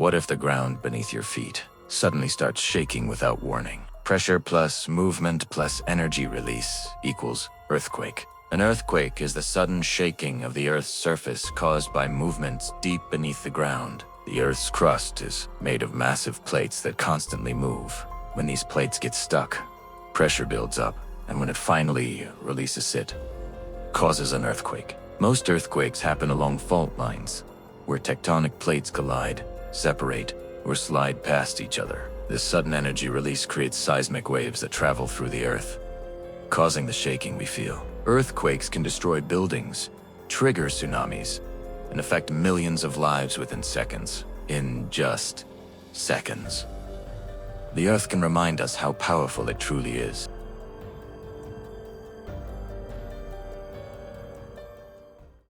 What if the ground beneath your feet suddenly starts shaking without warning? Pressure plus movement plus energy release equals earthquake. An earthquake is the sudden shaking of the Earth's surface caused by movements deep beneath the ground. The Earth's crust is made of massive plates that constantly move. When these plates get stuck, pressure builds up, and when it finally releases it, causes an earthquake. Most earthquakes happen along fault lines, where tectonic plates collide, separate, or slide past each other. This sudden energy release creates seismic waves that travel through the Earth, causing the shaking we feel. Earthquakes can destroy buildings, trigger tsunamis, and affect millions of lives within seconds. In just seconds. The Earth can remind us how powerful it truly is.